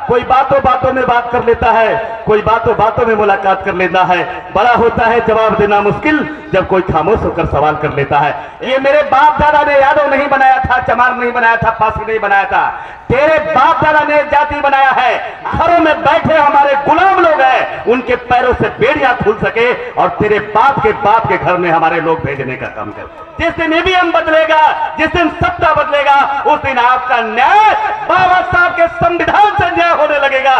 कोई बातों बातों में बात कर लेता है, कोई बातों बातों में मुलाकात कर लेता है। बड़ा होता है जवाब देना मुश्किल जब कोई खामोश होकर सवाल कर लेता है। ये मेरे बाप दादा ने यादव नहीं बनाया था, चमार नहीं बनाया था, पासी नहीं बनाया था, तेरे बाप दादा ने जाति बनाया है। घरों में बैठे हमारे गुलाम लोग हैं, उनके पैरों से बेड़ियां खुल सके और तेरे बाप के घर में हमारे लोग भेजने का काम कर। जिस दिन ईवीएम बदलेगा, जिस दिन सत्ता बदलेगा, उस दिन आपका न्याय बाबा साहब के संविधान से न्याय होने लगेगा।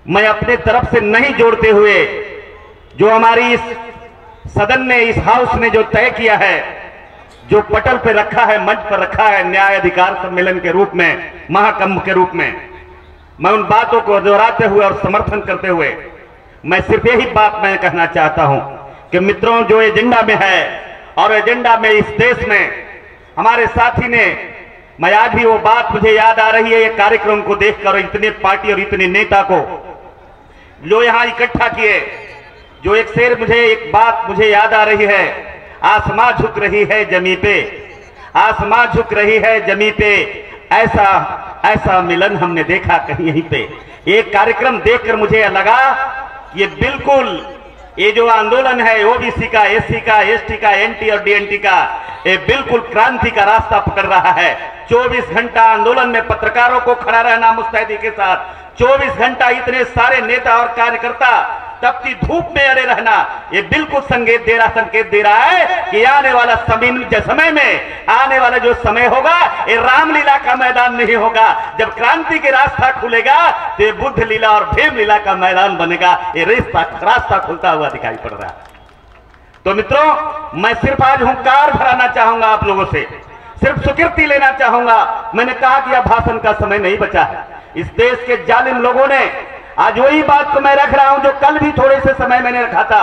मैं अपने तरफ से नहीं जोड़ते हुए जो हमारी इस सदन ने, इस हाउस ने जो तय किया है, जो पटल पे रखा है, मंच पर रखा है न्याय अधिकार सम्मेलन के रूप में, महाकुंभ के रूप में, मैं उन बातों को दोहराते हुए और समर्थन करते हुए मैं सिर्फ यही बात मैं कहना चाहता हूं कि मित्रों, जो एजेंडा में है और एजेंडा में इस देश में हमारे साथी ने, मैं आज भी वो बात मुझे याद आ रही है ये कार्यक्रम को देखकर, इतने पार्टी और इतने नेता को जो यहां इकट्ठा किए, जो एक शेर मुझे, एक बात मुझे याद आ रही है, आसमां झुक रही है जमी पे, आसमां झुक रही है जमी पे, ऐसा ऐसा मिलन हमने देखा कहीं यहीं पे। एक कार्यक्रम देखकर मुझे लगा ये बिल्कुल, ये जो आंदोलन है ओबीसी का, एससी का, एसटी का, एनटी और डीएनटी का, ये बिल्कुल क्रांति का रास्ता पकड़ रहा है। 24 घंटा आंदोलन में पत्रकारों को खड़ा रहना मुस्तैदी के साथ, 24 घंटा इतने सारे नेता और कार्यकर्ता तपती धूप में अड़े रहना, ये बिल्कुल संकेत दे रहा है कि आने वाला समय में, आने वाला जो समय होगा ये रामलीला का मैदान नहीं होगा। जब क्रांति के रास्ता खुलेगा तो ये बुद्ध लीला और भीम लीला का मैदान बनेगा। ये रास्ता खुलता हुआ दिखाई पड़ रहा है। तो मित्रों, मैं सिर्फ आज हुंकार भराना चाहूंगा आप लोगों से, सिर्फ स्वीकृति लेना चाहूंगा। मैंने कहा कि अब भाषण का समय नहीं बचा है। इस देश के जालिम लोगों ने आज वही बात को मैं रख रहा हूं जो कल भी थोड़े से समय मैंने रखा था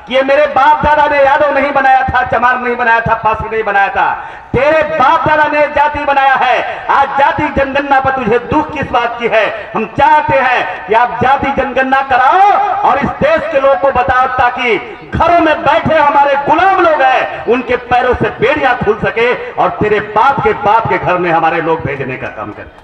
कि ये मेरे बाप दादा ने यादव नहीं बनाया था, चमार नहीं बनाया था, पासी नहीं बनाया था, तेरे बाप दादा ने जाति बनाया है। आज जाति जनगणना पर तुझे दुख किस बात की है? हम चाहते हैं कि आप जाति जनगणना कराओ और इस देश के लोगों को बताओ, ताकि घरों में बैठे हमारे गुलाम लोग हैं, उनके पैरों से बेड़ियां खुल सके और तेरे बाप के घर में हमारे लोग भेजने का काम करें।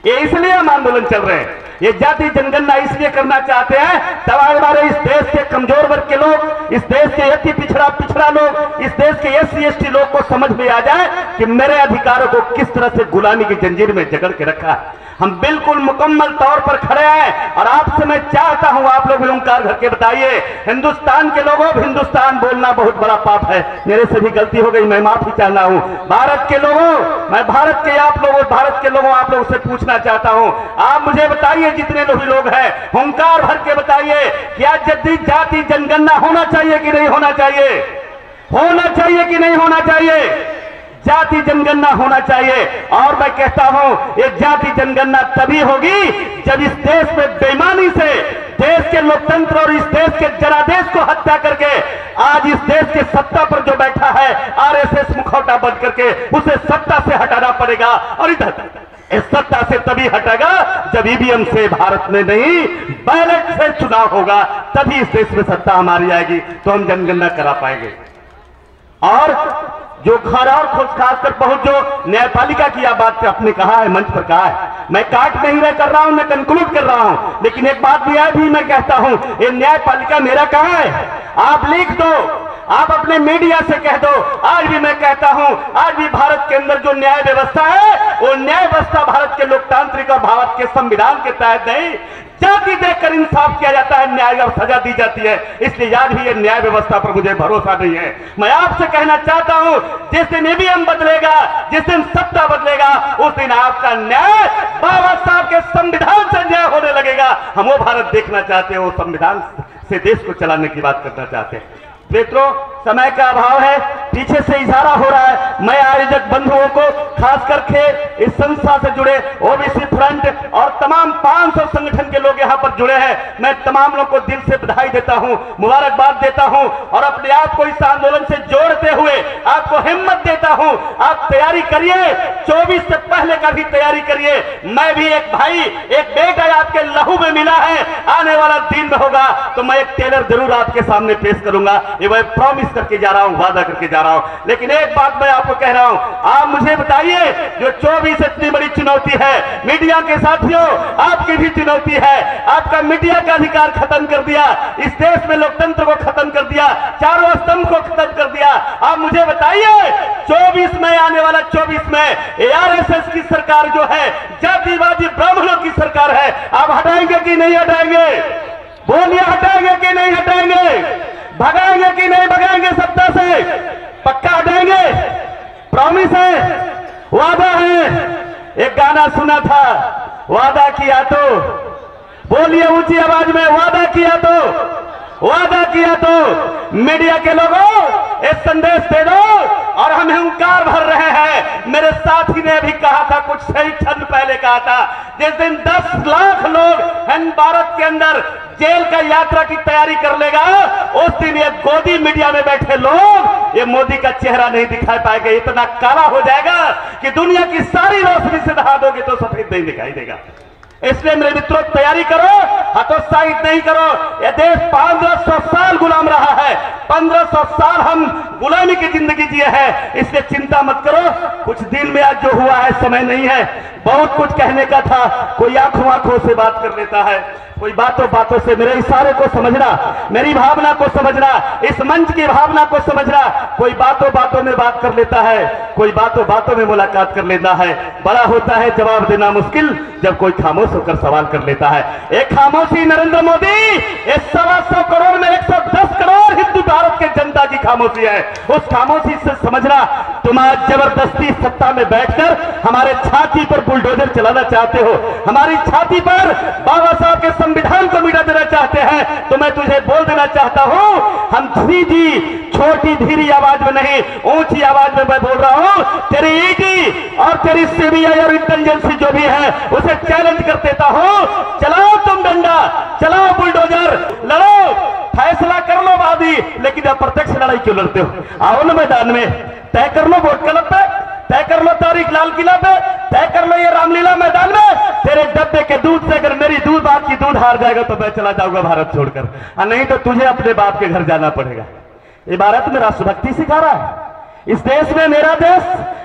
ये इसलिए हम आंदोलन चल रहे हैं, ये जाति जनगणना इसलिए करना चाहते हैं तब हमारे इस देश के कमजोर वर्ग के लोग, इस देश के अति पिछड़ा लोग, इस देश के एससी एसटी लोग को समझ में आ जाए कि मेरे अधिकारों को किस तरह से गुलामी की जंजीर में जकड़ के रखा है। हम बिल्कुल मुकम्मल तौर पर खड़े हैं और आपसे मैं चाहता हूं आप लोग ओंकार भर के बताइए, हिंदुस्तान के लोगों, हिंदुस्तान बोलना बहुत बड़ा पाप है, मेरे से भी गलती हो गई, मैं माफी चाहता हूं। भारत के लोगों, मैं भारत के आप लोगों, भारत के लोगों आप लोगों से पूछना चाहता हूं, आप मुझे बताइए जितने लोग हैं, ओंकार भर के बताइए, क्या जद्दी जाति जनगणना होना चाहिए कि नहीं होना चाहिए? होना चाहिए कि नहीं होना चाहिए? जाति जनगणना होना चाहिए। और मैं कहता हूं ये जाति जनगणना तभी होगी जब इस देश में बेईमानी से देश के लोकतंत्र और इस देश के जनादेश को हत्या करके आज इस देश के सत्ता पर जो बैठा है आरएसएस मुखौटा बंद करके उसे सत्ता से हटाना पड़ेगा। और इधर इस सत्ता से तभी हटेगा जब ईवीएम से भारत में नहीं बैलेट से चुनाव होगा, तभी इस देश में सत्ता हमारी आएगी, तो हम जनगणना करा पाएंगे। और जो घर और खासकर बहुत जो न्यायपालिका की बात आपने कहा है, मंच पर कहा है, मैं काट नहीं रह कर रहा हूं, मैं कंक्लूड कर रहा हूं, लेकिन एक बात भी मैं कहता हूं, ये न्यायपालिका मेरा कहां है? आप लिख दो, आप अपने मीडिया से कह दो। आज भी मैं कहता हूं, आज भी भारत के अंदर जो न्याय व्यवस्था है वो न्याय व्यवस्था भारत के लोकतांत्रिक और भारत के संविधान के तहत नहीं, जाति देखकर इंसाफ किया जाता है, न्याय और सजा दी जाती है। इसलिए आज भी ये न्याय व्यवस्था पर मुझे भरोसा नहीं है। मैं आपसे कहना चाहता हूं, जिस दिन ईवीएम बदलेगा, जिस दिन सत्ता बदलेगा, उस दिन आपका न्याय बाबा साहब के संविधान से न्याय होने लगेगा। हम वो भारत देखना चाहते हैं, वो संविधान से देश को चलाने की बात करना चाहते हैं। मित्रों, समय का अभाव है, पीछे से इशारा हो रहा है। मैं आयोजक बंधुओं को, खास करके इस संस्था से जुड़े ओबीसी फ्रंट और तमाम 500 संगठन के लोग यहाँ पर जुड़े हैं, मैं तमाम लोगों को दिल से बधाई देता हूं, मुबारकबाद देता हूं और अपने आप को इस आंदोलन से जोड़ते हुए आपको हिम्मत देता हूं। आप तैयारी करिए, 24 से पहले का भी तैयारी करिए। मैं भी एक भाई, एक बेटा आपके लहू में मिला है, आने वाला दिन में होगा तो मैं एक टेलर जरूर आपके सामने पेश करूंगा। ये मैं प्रॉमिस करके जा रहा हूं, वादा करके जा रहा हूं। लेकिन एक बात मैं आपको कह रहा हूं, आप मुझे बताइए, जो 24 इतनी बड़ी चुनौती है, मीडिया के साथियों आपकी भी चुनौती है। आपका मीडिया का अधिकार खत्म कर दिया, इस देश में लोकतंत्र को खत्म कर दिया, चारों स्तंभ को खत्म कर दिया। आप मुझे बताइए, 24 में, आने वाला 24 में ARSS की सरकार जो है, जातिवादी ब्राह्मणों की सरकार है, आप हटाएंगे कि नहीं हटाएंगे? बोलिए, हटाएंगे कि नहीं हटाएंगे? भगाएंगे कि नहीं भगाएंगे सत्ता से? पक्का हटाएंगे? प्रॉमिस है, वादा है। एक गाना सुना था, वादा किया तो, बोलिए ऊंची आवाज में, वादा किया तो, वादा किया तो। मीडिया के लोगों, एक संदेश दे दो और हम हुंकार भर रहे हैं। मेरे साथी ने भी कहा था, कुछ सही क्षण पहले कहा था, जिस दिन 10 लाख लोग भारत के अंदर जेल का यात्रा की तैयारी कर लेगा, उस दिन ये गोदी मीडिया में बैठे लोग ये मोदी का चेहरा नहीं दिखाई पाएंगे। इतना काला हो जाएगा कि दुनिया की सारी रोशनी से नहा दोगे तो सफेद नहीं दिखाई देगा। इसलिए मेरे मित्रों, तैयारी करो, हतोत्साहित नहीं करो। यह देश 1500 साल गुलाम रहा है, 1500 साल हम गुलामी की जिंदगी जिए हैं। इसलिए चिंता मत करो, कुछ दिन में आज जो हुआ है समय नहीं है। बहुत कुछ कहने का था, कोई आंखों आंखों से बात कर लेता है, कोई बातों बातों से मेरे इशारे को समझना, मेरी भावना को समझना, इस मंच की भावना को समझना। कोई बातों बातों में बात कर लेता है, कोई बातों बातों में मुलाकात कर लेता है। बड़ा होता है जवाब देना मुश्किल जब कोई खामोश होकर सवाल कर लेता है। एक खामोशी नरेंद्र मोदी, इस 125 करोड़ में 110 करोड़ हिंदू भारत के जनता की खामोशी है। उस खामोशी से समझना, तुम आज जबरदस्ती सत्ता में बैठकर हमारे छाती पर बुलडोजर चलाना चाहते हो, हमारी छाती पर बाबा साहब के संविधान को मिटा देना चाहते हैं। तो मैं तुझे बोल देना चाहता हूं, हम जी छोटी धीरी आवाज में नहीं, ऊंची आवाज में मैं बोल रहा हूं। तेरी ईडी और तेरी सीबीआई और इंटेलिजेंस जो भी है, उसे चैलेंज कर देता हूं। चलाओ तुम डंडा, चलाओ बुलडोजर, लड़ो, फैसला कर लो वादी, लेकिन अप्रत्यक्ष लड़ाई क्यों लड़ते हो? आओ ना मैदान में, तय कर लो वोट क्लब पे, तय कर लो तारीख लाल किला पे, तय कर लो ये रामलीला मैदान में। तेरे डब्बे के दूध से अगर मेरी दूध बाप की दूध हार जाएगा तो मैं चला जाऊंगा भारत छोड़कर, और नहीं तो तुझे अपने बाप के घर जाना पड़ेगा। ये भारत में राष्ट्रभक्ति सिखा रहा है। इस देश में मेरा देश,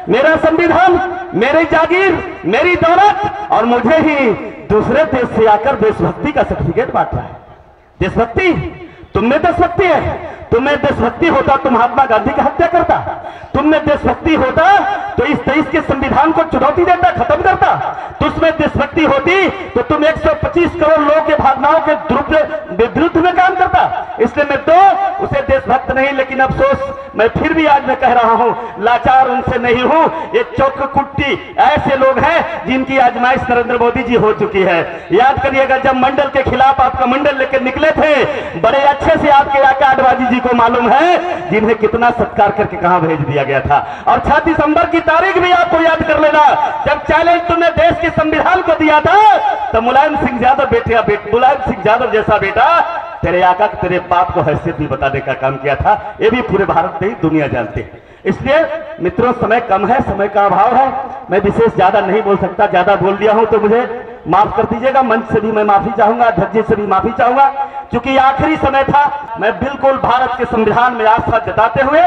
मेरा संविधान, मेरी जागीर, मेरी दौलत, और मुझे ही दूसरे देश से आकर देशभक्ति का सर्टिफिकेट बांट रहा है। देशभक्ति, तुम में देशभक्ति है। तुम्हें देशभक्ति होता तो महात्मा गांधी की हत्या करता। तुमने देशभक्ति होता तो इस देश के संविधान को चुनौती देता, खत्म करता। तुममें देशभक्ति होती तो तुम 125 करोड़ लोगों के भावनाओं के विरुद्ध में काम करता। इसलिए मैं तो उसे देशभक्त नहीं, लेकिन अफसोस मैं फिर भी आज मैं कह रहा हूं, लाचार उनसे नहीं हूं। ये चौककुट्टी ऐसे लोग हैं जिनकी आजमाइश नरेंद्र मोदी जी हो चुकी है। याद करिएगा, जब मंडल के खिलाफ आपका मंडल लेकर निकले थे, बड़े अच्छे से आपके आका आडवाणी जी को मालूम है जिन्हें कितना सत्कार करके कहां भेज दिया गया था। और 6 दिसंबर की तारीख भी आपको याद कर लेना, जब चैलेंज तुमने देश के संविधान को दिया था, तो मुलायम सिंह यादव मुलायम सिंह यादव जैसा बेटा तेरे आका तेरे बाप को हैसियत भी बताने का काम किया था। ये भी पूरे भारत में ही दुनिया जानते हैं। इसलिए मित्रों, समय कम है, समय का अभाव है, मैं विशेष ज्यादा नहीं बोल सकता। ज्यादा बोल दिया हूं तो मुझे माफ कर दीजिएगा। मंच से भी मैं माफी चाहूंगा, अध्यक्ष जी से भी माफी चाहूंगा, क्योंकि आखिरी समय था। मैं बिल्कुल भारत के संविधान में आस्था जताते हुए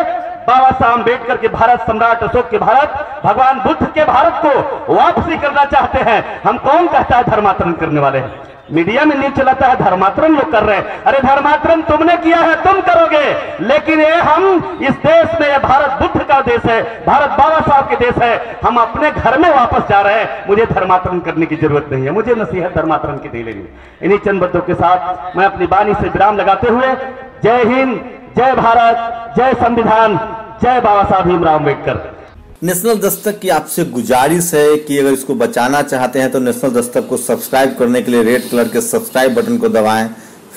बाबा साहब अम्बेडकर के भारत, सम्राट अशोक के भारत, भगवान बुद्ध के भारत को वापसी करना चाहते हैं। हम कौन कहता है धर्मांतरण करने वाले? मीडिया में न्यूज चलाता है धर्मांतरण लोग कर रहे हैं। अरे धर्मांतरण तुमने किया है, तुम करोगे, लेकिन ये हम इस देश में, ये भारत बुद्ध का देश है, भारत बाबा साहब के देश है। हम अपने घर में वापस जा रहे हैं। मुझे धर्मांतरण करने की जरूरत नहीं है, मुझे नसीहत धर्मांतरण की नहीं लेनी। इन्हीं चंद बातों के साथ मैं अपनी वाणी से विराम लगाते हुए, जय हिंद, जय भारत, जय संविधान, जय बाबा साहब भीमराव अम्बेडकर। नेशनल दस्तक की आपसे गुजारिश है कि अगर इसको बचाना चाहते हैं तो नेशनल दस्तक को सब्सक्राइब करने के लिए रेड कलर के सब्सक्राइब बटन को दबाएं,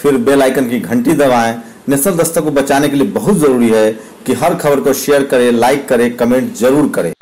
फिर बेल आइकन की घंटी दबाएं। नेशनल दस्तक को बचाने के लिए बहुत जरूरी है कि हर खबर को शेयर करें, लाइक करें, कमेंट जरूर करें।